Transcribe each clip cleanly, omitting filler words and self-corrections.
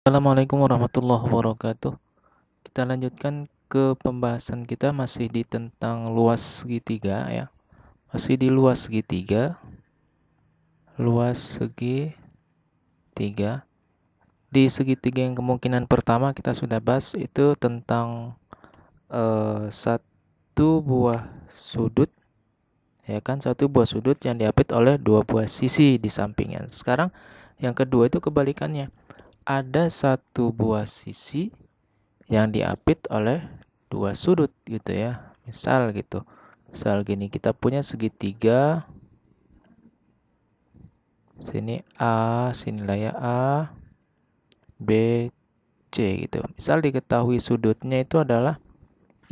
Assalamualaikum warahmatullahi wabarakatuh. Kita lanjutkan ke pembahasan kita masih di tentang luas segitiga ya. Masih di luas segitiga. Luas segitiga. Di segitiga yang kemungkinan pertama kita sudah bahas itu tentang satu buah sudut ya kan, satu buah sudut yang diapit oleh dua buah sisi di sampingnya. Sekarang yang kedua itu kebalikannya. Ada satu buah sisi yang diapit oleh dua sudut gitu ya. Misal gitu. Misal gini, kita punya segitiga. Sini A, sini ya A, B, C gitu. Misal diketahui sudutnya itu adalah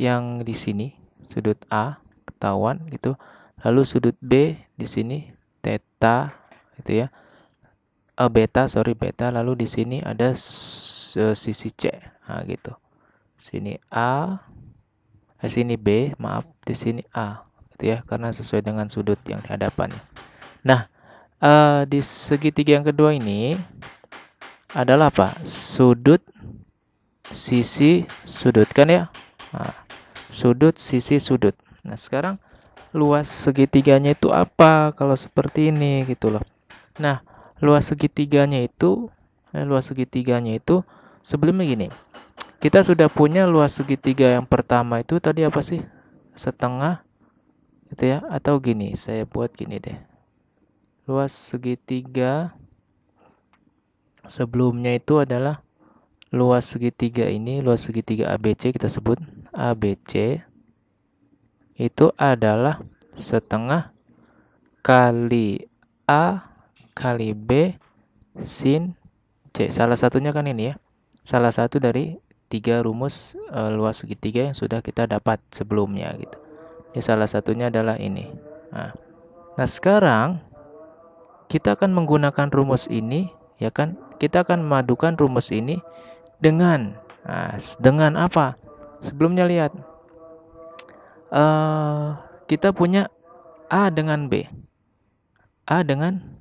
yang di sini, sudut A ketahuan gitu. Lalu sudut B di sini theta gitu ya. Beta. Lalu di sini ada sisi C. Nah, gitu. Sini A, sini B, maaf, di sini A, gitu ya, karena sesuai dengan sudut yang di hadapannya. Nah, di segitiga yang kedua ini adalah apa? Sudut, sisi, sudut kan ya? Nah, sudut, sisi, sudut. Nah, sekarang luas segitiganya itu apa kalau seperti ini gitu loh. Nah, luas segitiganya itu sebelumnya gini. Kita sudah punya luas segitiga yang pertama itu tadi apa sih? Setengah gitu ya, atau gini, saya buat gini deh. Luas segitiga sebelumnya itu adalah luas segitiga ini, luas segitiga ABC kita sebut ABC itu adalah setengah kali A kali B sin C. Salah satunya kan ini ya. Salah satu dari tiga rumus luas segitiga yang sudah kita dapat sebelumnya gitu. Ini salah satunya adalah ini. Nah, sekarang kita akan menggunakan rumus ini, ya kan? Kita akan memadukan rumus ini dengan apa? Sebelumnya lihat, kita punya A dengan B, A dengan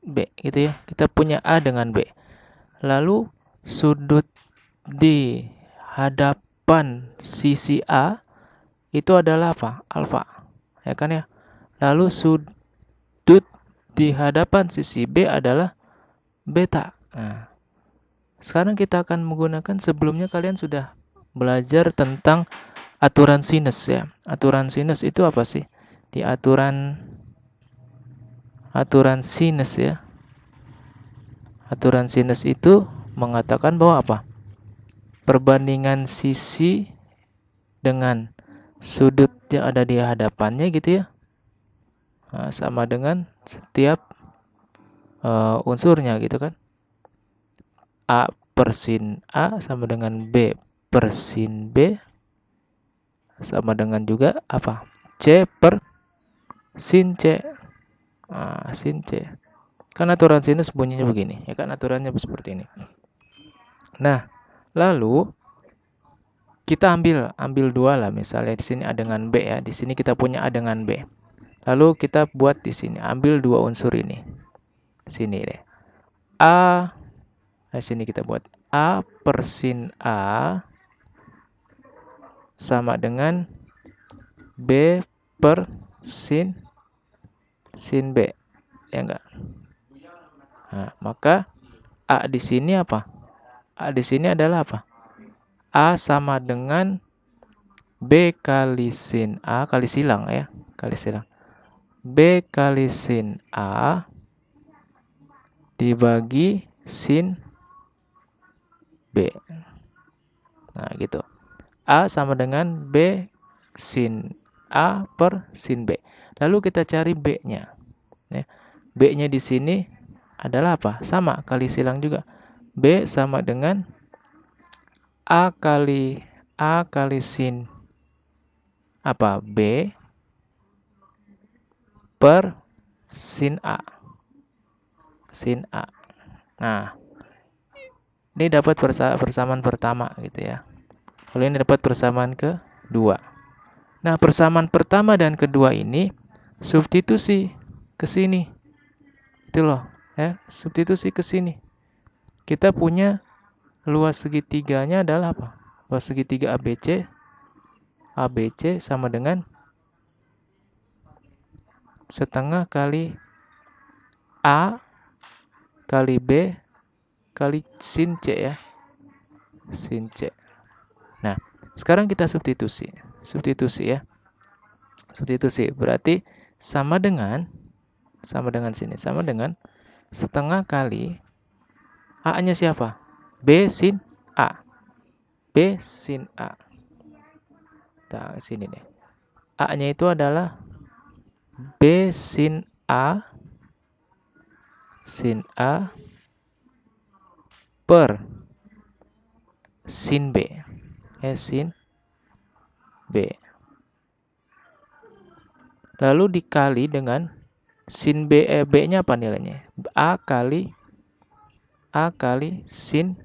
B, gitu ya. Kita punya A dengan B. Lalu sudut di hadapan sisi A itu adalah apa? Alfa, ya kan ya. Lalu sudut di hadapan sisi B adalah beta. Nah, sekarang kita akan menggunakan, sebelumnya kalian sudah belajar tentang aturan sinus ya. Aturan sinus itu apa sih? Di aturan sinus ya. Aturan sinus itu mengatakan bahwa apa? Perbandingan sisi dengan sudut yang ada di hadapannya gitu ya. Nah, sama dengan setiap unsurnya gitu kan. A per sin A sama dengan B per sin B sama dengan juga apa? C per sin C. Sin C. Kan aturan sinus bunyinya begini, ya kan, aturannya seperti ini. Nah, lalu kita ambil dua lah, misalnya di sini A dengan B ya. Di sini kita punya A dengan B. Lalu kita buat di sini, ambil dua unsur ini. Sini deh. A, nah sini kita buat A per sin A sama dengan B per sin B. Ya enggak? Nah, maka A di sini apa? A di sini adalah apa? A sama dengan B kali sin A kali silang ya. Kali silang. B kali sin A dibagi sin B. Nah, gitu. A sama dengan B sin A per sin B. Lalu kita cari B-nya. Ya. B-nya di sini adalah apa? Sama, kali silang juga. B sama dengan A kali sin apa? B per sin A. Sin A. Nah, ini dapat persamaan pertama gitu ya. Lalu ini dapat persamaan kedua. Nah, persamaan pertama dan kedua ini substitusi ke sini. Itu loh, ya, substitusi ke sini. Kita punya luas segitiganya adalah apa? Luas segitiga ABC sama dengan setengah kali A kali B kali sin C ya. Sin C. Nah, sekarang kita substitusi. Substitusi ya. Substitusi berarti sama dengan sini. Sama dengan setengah kali A-nya siapa? B sin A. B sin A. Nah, sini nih. A-nya itu adalah B sin A per sin B. Sin B. Lalu dikali dengan sin B. B-nya apa nilainya? A kali sin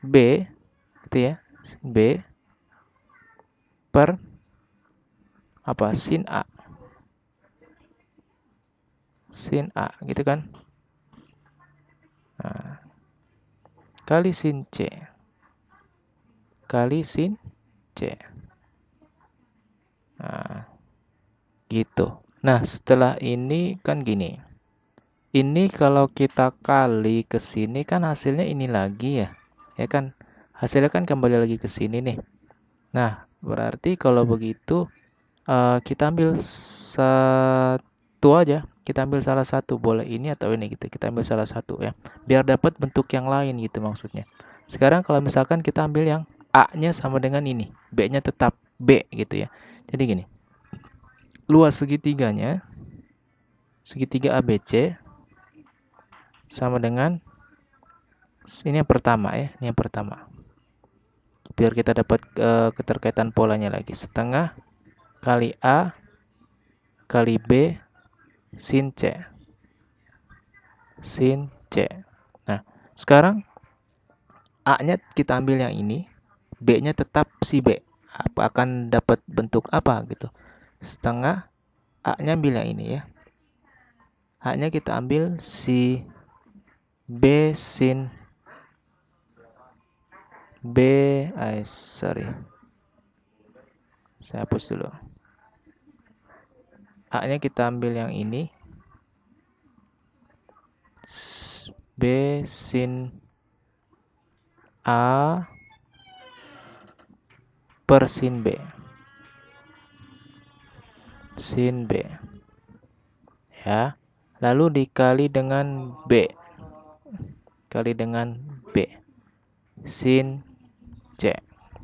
B, gitu ya. B per apa? Sin A. Sin A, gitu kan? Nah, kali sin C. Kali sin C. Nah, gitu. Nah, setelah ini kan gini. Ini kalau kita kali ke sini kan hasilnya ini lagi ya. Ya kan? Hasilnya kan kembali lagi ke sini nih. Nah, berarti kalau begitu kita ambil satu aja. Kita ambil salah satu, boleh ini atau ini gitu. Kita ambil salah satu ya. Biar dapat bentuk yang lain gitu maksudnya. Sekarang kalau misalkan kita ambil yang A-nya sama dengan ini, B-nya tetap B gitu ya. Jadi gini. Luas segitiganya, segitiga ABC sama dengan ini yang pertama ya, ini yang pertama. Biar kita dapat keterkaitan polanya lagi. Setengah kali A kali B sin C. Sin C. Nah, sekarang A-nya kita ambil yang ini, B-nya tetap si B. Apa akan dapat bentuk apa gitu? Setengah A-nya ambil yang ini ya. A-nya kita ambil si B sin B, sorry. Saya hapus dulu. A-nya kita ambil yang ini. B sin A per sin B. Sin B. Ya. Lalu dikali dengan B. Kali dengan B. Sin C.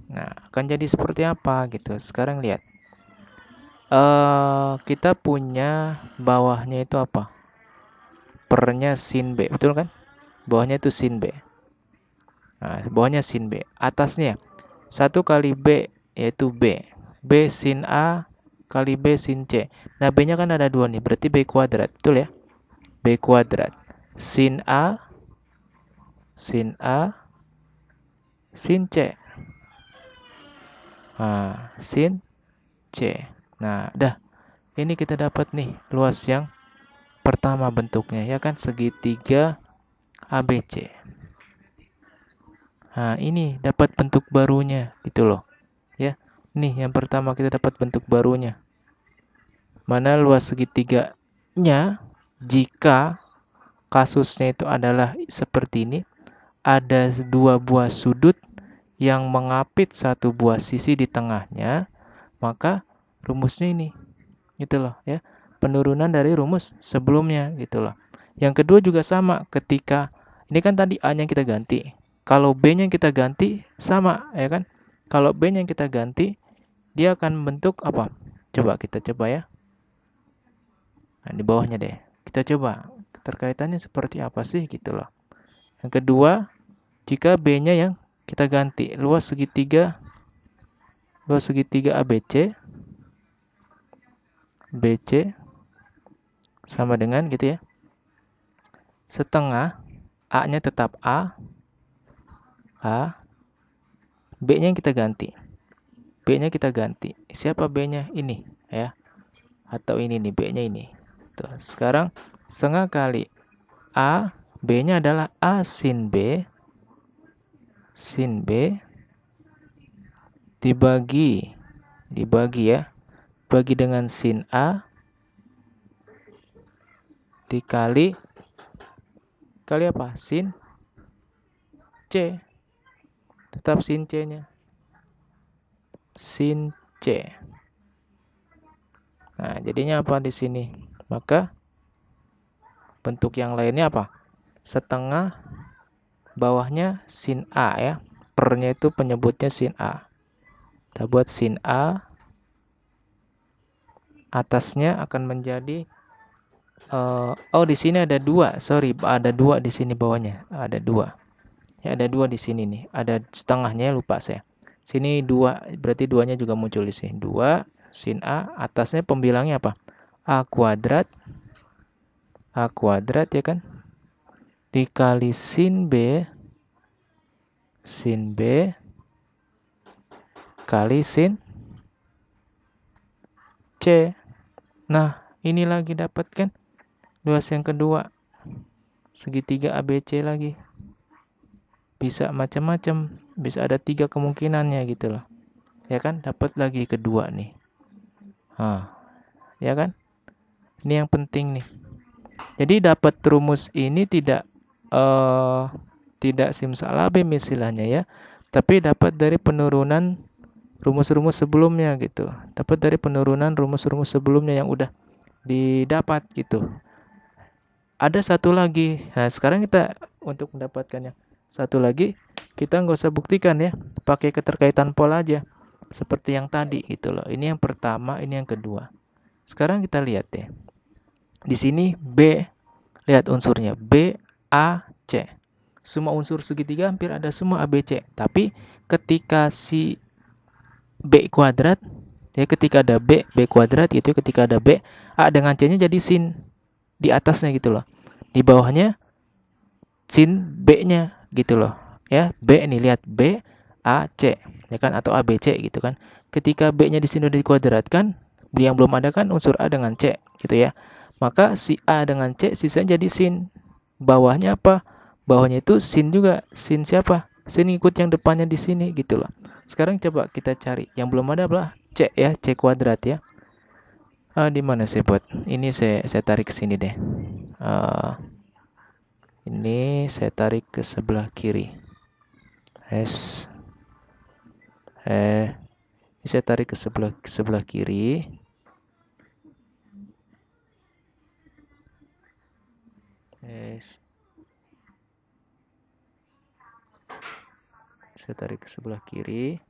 Nah, akan jadi seperti apa gitu. Sekarang lihat. Kita punya bawahnya itu apa? Pernya sin B, betul kan? Bawahnya itu sin B. Nah, bawahnya sin B. Atasnya 1 kali B yaitu B. B sin A kali B sin C. Nah, B-nya kan ada 2 nih, berarti B kuadrat, betul ya? B kuadrat. Sin A sin C. Nah, sin C. Nah, dah. Ini kita dapat nih luas yang pertama bentuknya, ya kan? Segitiga ABC. Nah, ini dapat bentuk barunya, gitu loh. Ya. Nih, yang pertama kita dapat bentuk barunya. Mana luas segitiganya jika kasusnya itu adalah seperti ini, ada 2 buah sudut yang mengapit 1 buah sisi di tengahnya, maka rumusnya ini. Gitu loh ya. Penurunan dari rumus sebelumnya gitu loh. Yang kedua juga sama, ketika ini kan tadi A-nya kita ganti. Kalau B-nya kita ganti sama ya kan? Kalau B-nya kita ganti, dia akan membentuk apa? Coba kita coba ya. Nah, di bawahnya deh. Kita coba keterkaitannya seperti apa sih gitu loh. Yang kedua, jika B-nya yang kita ganti, luas segitiga ABC sama dengan gitu ya. Setengah A-nya tetap A. B-nya yang kita ganti. B-nya kita ganti. Siapa B-nya? Ini ya. Atau ini nih B-nya ini. Tuh, sekarang setengah kali A B-nya adalah A sin B dibagi ya, bagi dengan sin A dikali apa? Sin C. Tetap sin C-nya. Sin C. Nah, jadinya apa di sini? Maka bentuk yang lainnya apa? Setengah bawahnya sin A ya. Pernya itu penyebutnya sin A. Kita buat sin A. Atasnya akan menjadi di sini ada 2. Sorry, ada 2 di sini bawahnya. Ada 2. Ya, ada 2 di sini nih. Ada setengahnya, lupa saya. Sini 2, berarti 2-nya juga muncul di sini. 2 sin A, atasnya pembilangnya apa? A kuadrat ya kan? Dikali sin B kali sin C. Nah, ini lagi dapat kan? Luas yang kedua. Segitiga ABC lagi. Bisa macam-macam, bisa ada 3 kemungkinannya gitu loh. Ya kan? Dapat lagi kedua nih. Ya kan? Ini yang penting nih. Jadi dapat rumus ini tidak simsalabim istilahnya ya, tapi dapat dari penurunan rumus-rumus sebelumnya gitu. Dapat dari penurunan rumus-rumus sebelumnya yang udah didapat gitu. Ada satu lagi. Nah, sekarang kita untuk mendapatkannya satu lagi, kita nggak usah buktikan ya, pakai keterkaitan pola aja. Seperti yang tadi gitu loh. Ini yang pertama, ini yang kedua. Sekarang kita lihat deh. Di sini B, lihat unsurnya B, A, C. Semua unsur segitiga hampir ada semua A, B, C. Tapi ketika si B kuadrat, ya ketika ada B kuadrat gitu, ketika ada B, A dengan C-nya jadi sin di atasnya gitu loh. Di bawahnya sin B-nya gitu loh. Ya, B nih lihat B, A, C, ya kan, atau A, B, C gitu kan. Ketika B-nya di sini udah dikuadratkan, yang belum ada kan unsur A dengan C gitu ya. Maka si A dengan C sisanya jadi sin. Bawahnya apa? Bawahnya itu sin juga. Sin siapa? Sin ikut yang depannya di sini gitu loh. Sekarang coba kita cari. Yang belum ada apa? C ya, C kuadrat ya. Di mana saya buat? Ini saya tarik ke sini deh. Ini saya tarik ke sebelah kiri. Ini saya tarik ke sebelah kiri. Saya tarik ke sebelah kiri.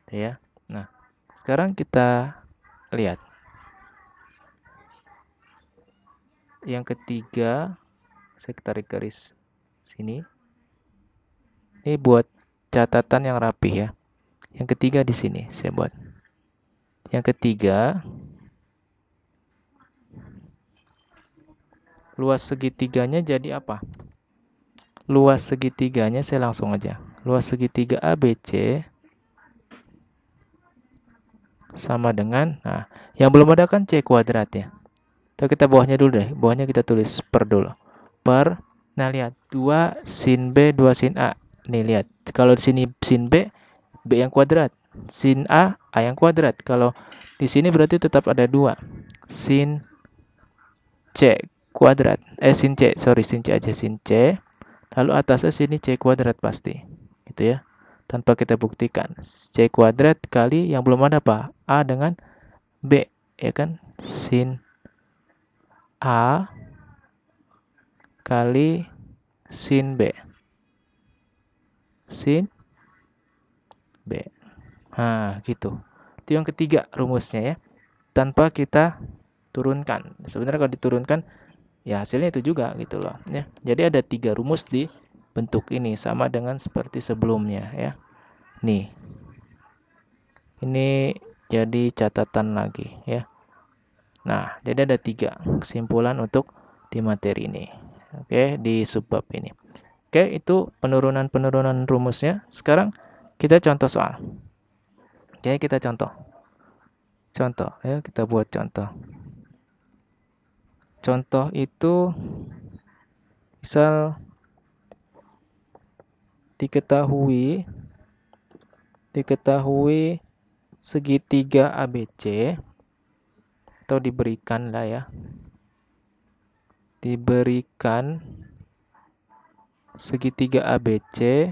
Ya. Nah, sekarang kita lihat. Yang ketiga, saya tarik garis sini. Ini buat catatan yang rapi ya. Yang ketiga di sini saya buat. Yang ketiga, luas segitiganya jadi apa? Luas segitiganya saya langsung aja. Luas segitiga ABC sama dengan, nah, yang belum ada kan C kuadrat ya. Kita bawahnya dulu deh. Bawahnya kita tulis per dulu. Per, nah lihat, 2 sin B, 2 sin A. Nih lihat, kalau di sini sin B, B yang kuadrat. Sin A yang kuadrat. Kalau di sini berarti tetap ada 2. Sin C kuadrat. Sin C aja, sin C. Lalu atasnya sini C kuadrat pasti. Gitu ya. Tanpa kita buktikan. C kuadrat kali yang belum ada apa? A dengan B. Ya kan? Sin A kali sin B. Sin B. Nah, gitu. Itu yang ketiga rumusnya ya. Tanpa kita turunkan. Sebenarnya kalau diturunkan, ya hasilnya itu juga gitu loh. Ya. Jadi ada 3 rumus di bentuk ini. Sama dengan seperti sebelumnya ya. Nih. Ini jadi catatan lagi ya. Nah, jadi ada 3 kesimpulan untuk di materi ini. Oke, di subbab ini. Oke, itu penurunan-penurunan rumusnya. Sekarang kita contoh soal. Oke, kita contoh. Contoh, ya kita buat contoh. Contoh itu Misal diketahui segitiga ABC, atau diberikan lah ya, diberikan segitiga ABC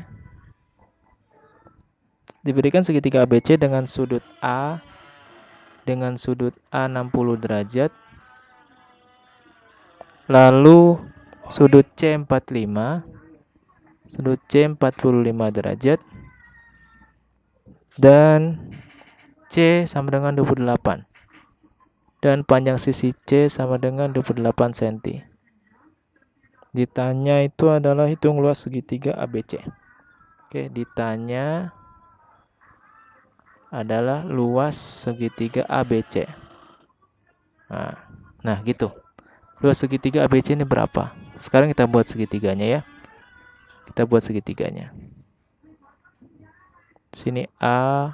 dengan sudut A 60 derajat, lalu sudut C 45 derajat, dan C sama dengan 28, dan panjang sisi C sama dengan 28 cm. Ditanya itu adalah hitung luas segitiga ABC. Oke, ditanya adalah luas segitiga ABC. Nah gitu. Luas segitiga ABC ini berapa? Sekarang kita buat segitiganya ya. Kita buat segitiganya. Sini A,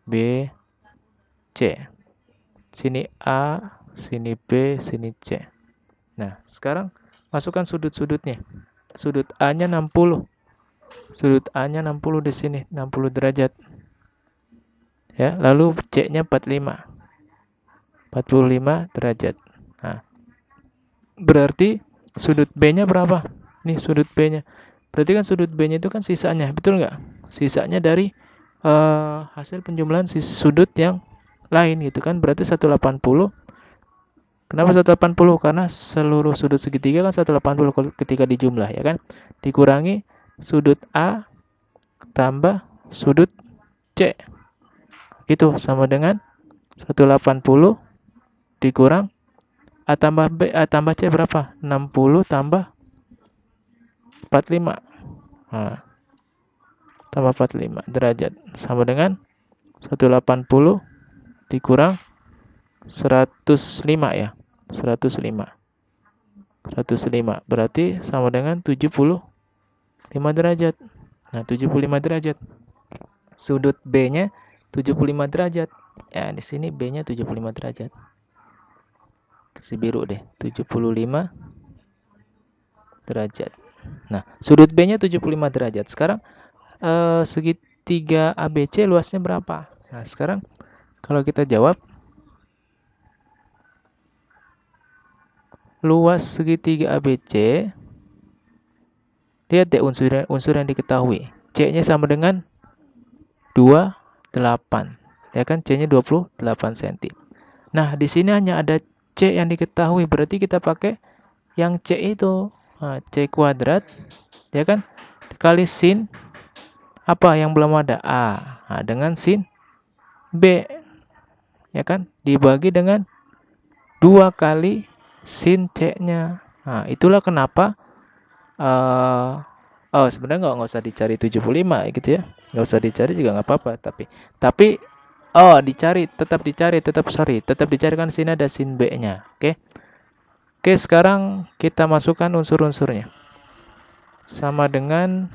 B, C. Sini A, sini B, sini C. Nah, sekarang masukkan sudut-sudutnya. Sudut A-nya 60. Sudut A-nya 60 di sini, 60 derajat. Ya, lalu C-nya 45. 45 derajat. Nah, berarti sudut B-nya berapa? Nih sudut B-nya. Berarti kan sudut B-nya itu kan sisanya, betul nggak? Sisanya dari hasil penjumlahan sudut yang lain gitu kan. Berarti 180. Kenapa 180? Karena seluruh sudut segitiga kan 180 ketika dijumlah ya kan. Dikurangi sudut A tambah sudut C. Gitu, sama dengan 180 dikurang A tambah B, A tambah C berapa? 60 tambah 45. Nah, tambah 45 derajat sama dengan 180 dikurang 105 ya. 105 berarti sama dengan 75 derajat. Nah, 75 derajat. Sudut B-nya 75 derajat. Ya, di sini B-nya 75 derajat. Kasih biru deh, 75 derajat. Nah, sudut B-nya 75 derajat. Sekarang segitiga ABC luasnya berapa? Nah, sekarang kalau kita jawab, luas segitiga ABC, lihat deh unsur yang diketahui. C-nya sama dengan 28. Ya kan, C-nya 28 cm. Nah, di sini hanya ada C yang diketahui, berarti kita pakai yang C itu. Nah, C kuadrat, ya kan, kali sin apa yang belum ada? A. Nah, dengan sin B, ya kan, dibagi dengan 2 kali sin C-nya. Nah, itulah kenapa sebenarnya nggak usah dicari 75 gitu ya. Nggak usah dicari juga nggak apa-apa, tapi tetap dicari kan sini ada sin B-nya. Oke, sekarang kita masukkan unsur-unsurnya. Sama dengan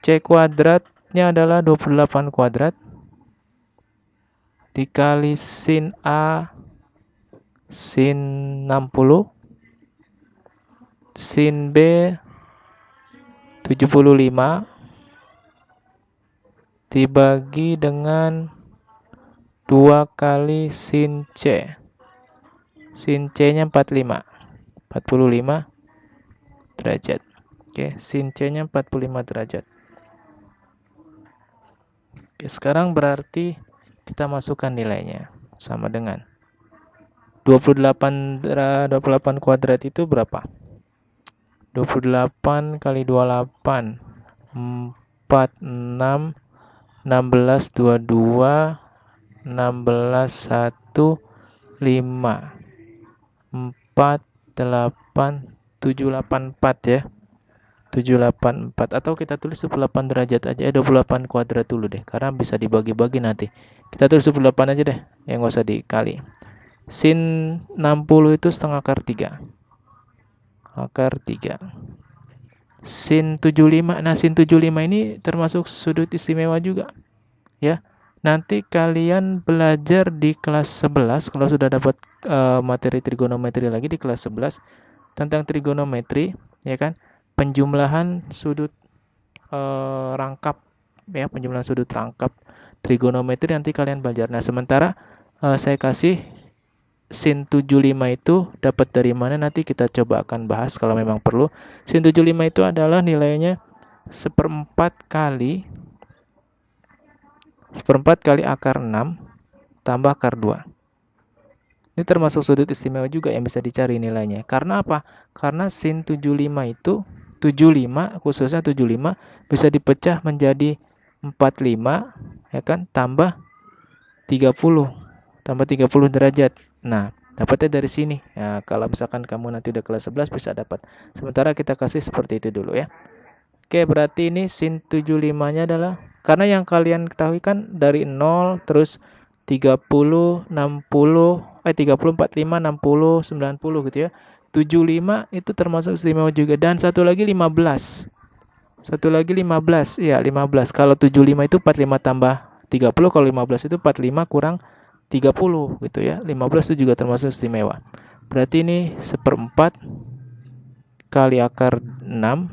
C kuadratnya adalah 28 kuadrat dikali sin A sin 60, sin B 75 dibagi dengan 2 kali sin C. Sin C-nya 45 derajat. Oke, sin C-nya 45 derajat. Oke, sekarang berarti kita masukkan nilainya. Sama dengan 28 kuadrat itu berapa? 28 kali 28 46 16 22 16 1 5 4 8 784 ya. 784, atau kita tulis 28 derajat aja, 28 kuadrat dulu deh, karena bisa dibagi-bagi nanti. Kita tulis 28 aja deh, yang nggak usah dikali. Sin 60 itu setengah akar 3. Akar 3. Sin 75. Nah, sin 75 ini termasuk sudut istimewa juga. Ya. Nanti kalian belajar di kelas 11 kalau sudah dapat materi trigonometri lagi di kelas 11 tentang trigonometri. ya kan? Penjumlahan sudut rangkap, ya, penjumlahan sudut rangkap trigonometri nanti kalian belajar. Nah, sementara saya kasih sin 75 itu dapat dari mana, nanti kita coba akan bahas kalau memang perlu. Sin 75 itu adalah nilainya seperempat kali akar 6 tambah akar 2. Ini termasuk sudut istimewa juga yang bisa dicari nilainya. Karena apa? Karena sin 75 itu 75, khususnya 75 bisa dipecah menjadi 45, ya kan? Tambah 30. Tambah 30 derajat. Nah, dapatnya dari sini. Nah, kalau misalkan kamu nanti udah kelas 11 bisa dapat. Sementara kita kasih seperti itu dulu ya. Oke, berarti ini sin 75-nya adalah, karena yang kalian ketahui kan dari 0 terus 30, 60, 30, 45, 60, 90 gitu ya. 75 itu termasuk istimewa juga. Dan satu lagi 15. Satu lagi 15. Ya, 15. Kalau 75 itu 45 tambah 30. Kalau 15 itu 45 kurang 30 gitu ya. 15 itu juga termasuk istimewa. Berarti ini seperempat kali akar 6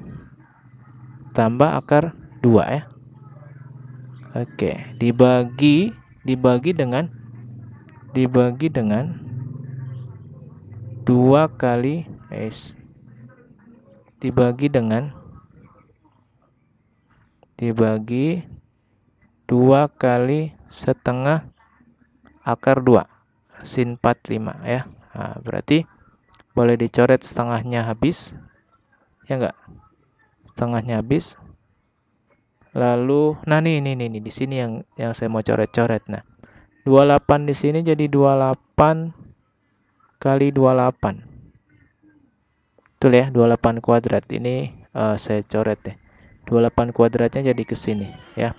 tambah akar 2 ya. Oke, dibagi dengan 2 kali dibagi 2 kali setengah akar 2 sin 45 ya. Nah, berarti boleh dicoret setengahnya habis. Ya enggak? Setengahnya habis. Lalu nah nih di sini yang saya mau coret-coret. Nah, 28 di sini jadi 28 kali 28. Betul ya, 28 kuadrat. Ini saya coret ya. 28 kuadratnya jadi ke sini ya.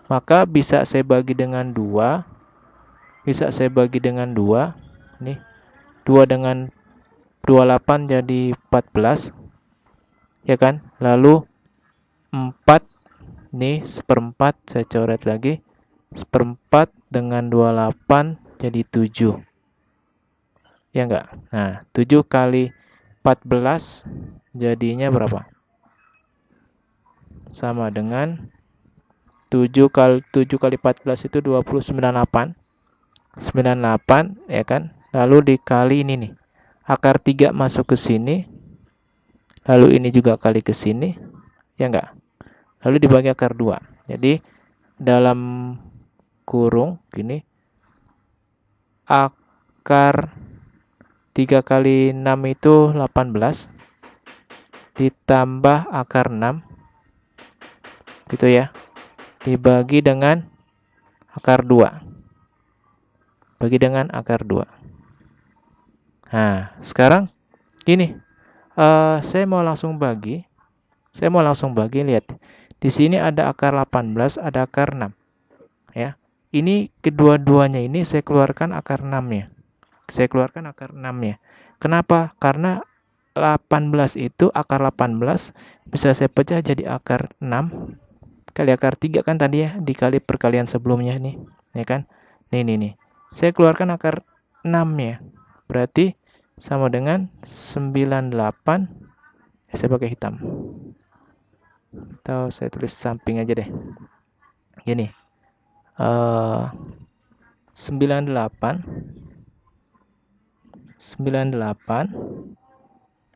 Maka bisa saya bagi dengan 2. Nih, 2 dengan 28 jadi 14. Ya kan? Lalu 4 nih, seperempat saya coret lagi. Seperempat dengan 28 jadi 7. Ya enggak? Nah, 7 kali 14 jadinya berapa? Sama dengan 7 kali 14 itu 98. 98 ya kan? Lalu dikali ini nih. Akar 3 masuk ke sini. Lalu ini juga kali ke sini. Ya enggak? Lalu dibagi akar 2. Jadi dalam kurung gini, akar 3 kali 6 itu 18 ditambah akar 6 gitu ya, dibagi dengan akar 2. Bagi dengan akar 2. Nah, sekarang gini, saya mau langsung bagi. Lihat. Di sini ada akar 18, ada akar 6. Ya. Ini kedua-duanya ini saya keluarkan akar 6-nya. Kenapa? Karena 18 itu akar 18 bisa saya pecah jadi akar 6 kali akar 3 kan tadi ya, dikali perkalian sebelumnya nih, ya kan? Nih. Saya keluarkan akar 6-nya. Berarti sama dengan 98. Saya pakai hitam. Atau saya tulis samping aja deh. Gini. 98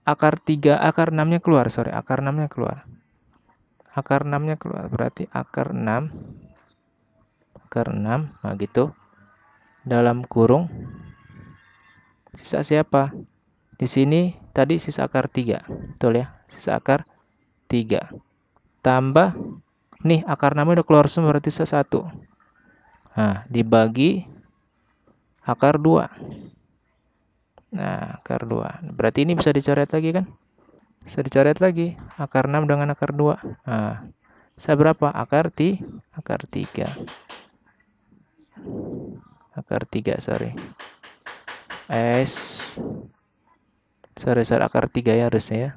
akar 3, akar 6-nya keluar, akar 6-nya keluar. Berarti akar 6, nah gitu. Dalam kurung sisa siapa? Di sini tadi sisa akar 3. Betul ya? Sisa akar 3. Tambah nih akar 6 udah keluar semua, berarti sisa 1. Nah, dibagi akar 2. Nah, akar 2. Berarti ini bisa dicoret lagi kan? Bisa dicoret lagi. Akar 6 dengan akar 2. Nah, sisa berapa? Akar 3. Akar 3, sorry. Akar 3 ya harusnya ya.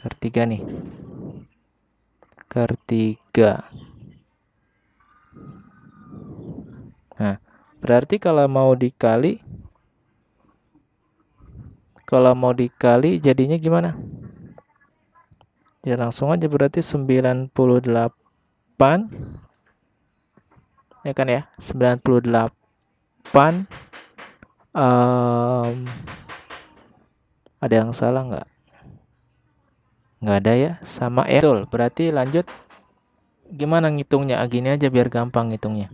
Akar 3 nih. Akar 3. Nah, berarti kalau mau dikali Kalau mau dikali jadinya gimana? Ya langsung aja, berarti 98, ya kan ya, 98. Ada yang salah nggak? Nggak ada ya, sama ya. Betul, berarti lanjut. Gimana ngitungnya? Gini aja biar gampang ngitungnya.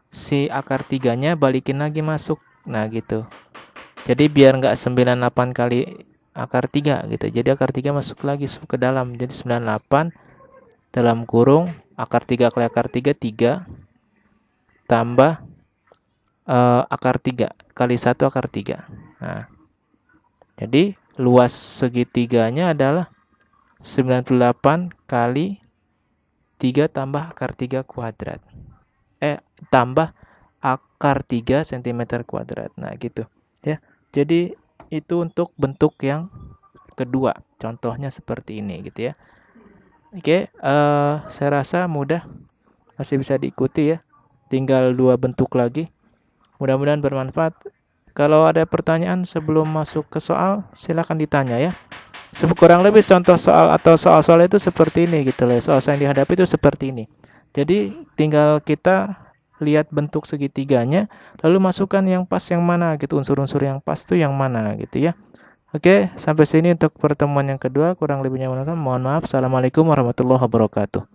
Si akar 3-nya balikin lagi masuk. Nah gitu. Jadi biar nggak 98 kali akar 3 gitu. Jadi akar 3 masuk lagi ke dalam. Jadi 98 dalam kurung akar 3 kali akar 3, 3 tambah akar 3 kali 1 akar 3. Nah, jadi luas segitiganya adalah 98 kali 3 tambah akar 3 kuadrat. Tambah akar 3 cm kuadrat. Nah, gitu. Ya. Jadi itu untuk bentuk yang kedua. Contohnya seperti ini gitu ya. Oke, saya rasa mudah. Masih bisa diikuti ya. Tinggal 2 bentuk lagi. Mudah-mudahan bermanfaat. Kalau ada pertanyaan sebelum masuk ke soal, silakan ditanya ya. Kurang lebih contoh soal atau soal-soal itu seperti ini gitu loh. Soal yang dihadapi itu seperti ini. Jadi tinggal kita lihat bentuk segitiganya, lalu masukkan yang pas yang mana gitu, unsur-unsur yang pas itu yang mana gitu ya. Oke, sampai sini untuk pertemuan yang kedua. Kurang lebihnya mohon maaf. Assalamualaikum warahmatullahi wabarakatuh.